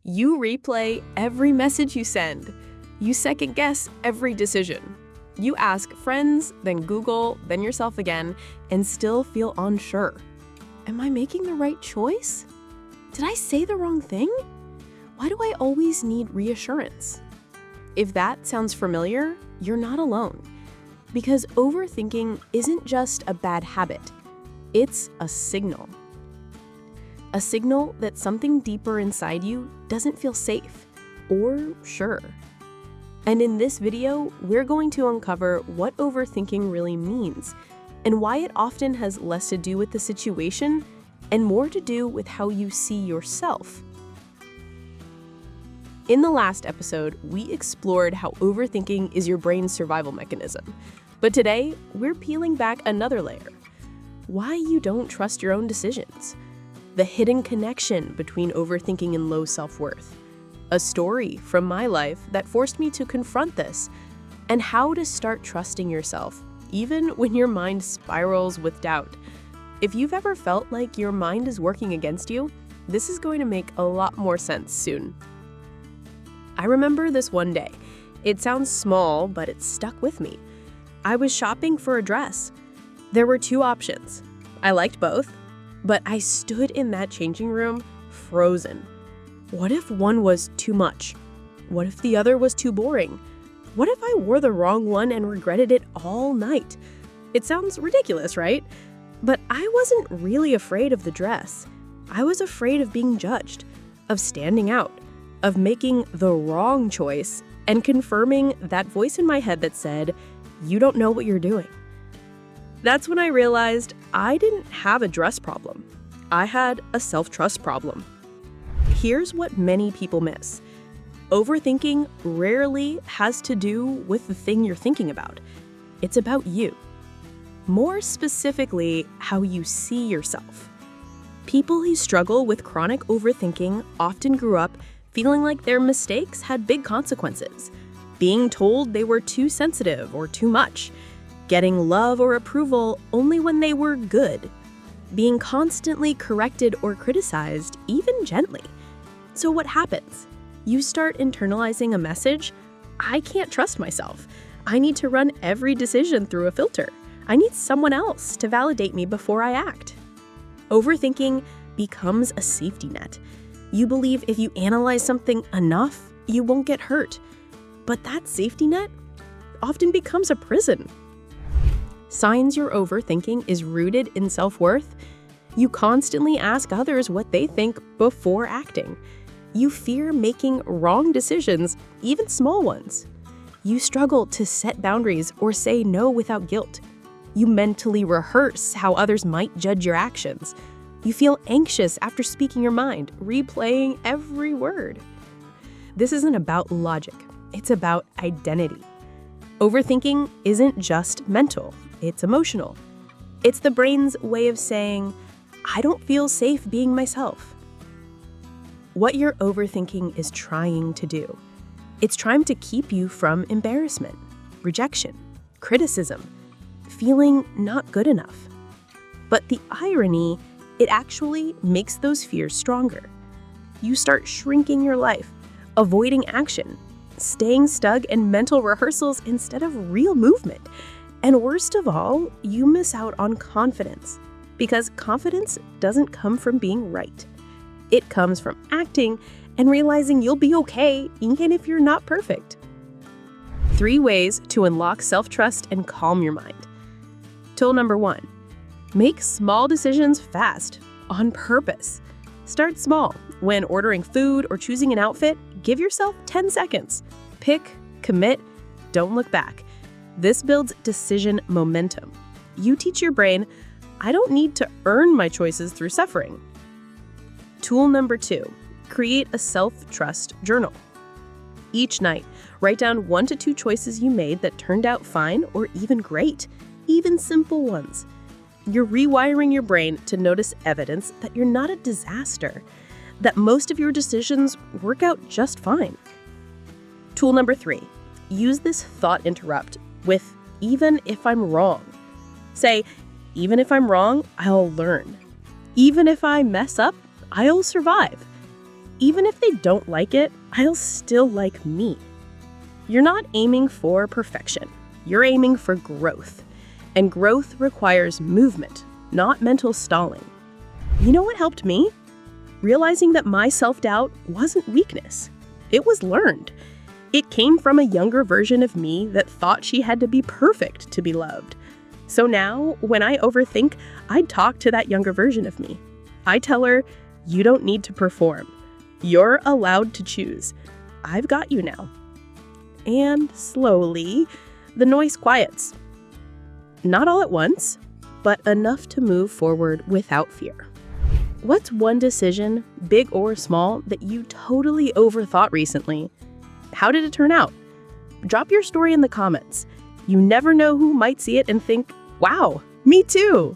You replay every message you send. You second guess every decision. You ask friends, then Google, then yourself again, and still feel unsure. Am I making the right choice? Did I say the wrong thing? Why do I always need reassurance? If that sounds familiar, you're not alone. Because overthinking isn't just a bad habit. It's a signal. A signal that something deeper inside you doesn't feel safe or sure. And in this video, we're going to uncover what overthinking really means and why it often has less to do with the situation and more to do with how you see yourself. In the last episode, we explored how overthinking is your brain's survival mechanism. But today, we're peeling back another layer. Why you don't trust your own decisions. The hidden connection between overthinking and low self-worth. A story from my life that forced me to confront this. And how to start trusting yourself, even when your mind spirals with doubt. If you've ever felt like your mind is working against you, this is going to make a lot more sense soon. I remember this one day. It sounds small, but it stuck with me. I was shopping for a dress. There were two options. I liked both, but I stood in that changing room, frozen. What if one was too much? What if the other was too boring? What if I wore the wrong one and regretted it all night? It sounds ridiculous, right? But I wasn't really afraid of the dress. I was afraid of being judged, of standing out, of making the wrong choice and confirming that voice in my head that said, "You don't know what you're doing." That's when I realized I didn't have a dress problem. I had a self-trust problem. Here's what many people miss. Overthinking rarely has to do with the thing you're thinking about. It's about you. More specifically, how you see yourself. People who struggle with chronic overthinking often grew up feeling like their mistakes had big consequences, being told they were too sensitive or too much, getting love or approval only when they were good, being constantly corrected or criticized, even gently. So what happens? You start internalizing a message, I can't trust myself. I need to run every decision through a filter. I need someone else to validate me before I act. Overthinking becomes a safety net. You believe if you analyze something enough, you won't get hurt. But that safety net often becomes a prison. Signs your overthinking is rooted in self-worth. You constantly ask others what they think before acting. You fear making wrong decisions, even small ones. You struggle to set boundaries or say no without guilt. You mentally rehearse how others might judge your actions. You feel anxious after speaking your mind, replaying every word. This isn't about logic. It's about identity. Overthinking isn't just mental. It's emotional. It's the brain's way of saying, I don't feel safe being myself. What your overthinking is trying to do. It's trying to keep you from embarrassment, rejection, criticism, feeling not good enough. But the irony, it actually makes those fears stronger. You start shrinking your life, avoiding action, staying stuck in mental rehearsals instead of real movement. And worst of all, you miss out on confidence. Because confidence doesn't come from being right. It comes from acting and realizing you'll be okay even if you're not perfect. 3 ways to unlock self-trust and calm your mind. Tool number 1. Make small decisions fast, on purpose. Start small. When ordering food or choosing an outfit, give yourself 10 seconds. Pick, commit, don't look back. This builds decision momentum. You teach your brain, I don't need to earn my choices through suffering. Tool number 2, create a self-trust journal. Each night, write down 1 to 2 choices you made that turned out fine or even great, even simple ones. You're rewiring your brain to notice evidence that you're not a disaster, that most of your decisions work out just fine. Tool number 3, use this thought interrupt with even if I'm wrong. Say, even if I'm wrong, I'll learn. Even if I mess up, I'll survive. Even if they don't like it, I'll still like me. You're not aiming for perfection. You're aiming for growth. And growth requires movement, not mental stalling. You know what helped me? Realizing that my self-doubt wasn't weakness. It was learned. It came from a younger version of me that thought she had to be perfect to be loved. So now, when I overthink, I talk to that younger version of me. I tell her, you don't need to perform. You're allowed to choose. I've got you now. And slowly, the noise quiets. Not all at once, but enough to move forward without fear. What's one decision, big or small, that you totally overthought recently? How did it turn out? Drop your story in the comments. You never know who might see it and think, wow, me too.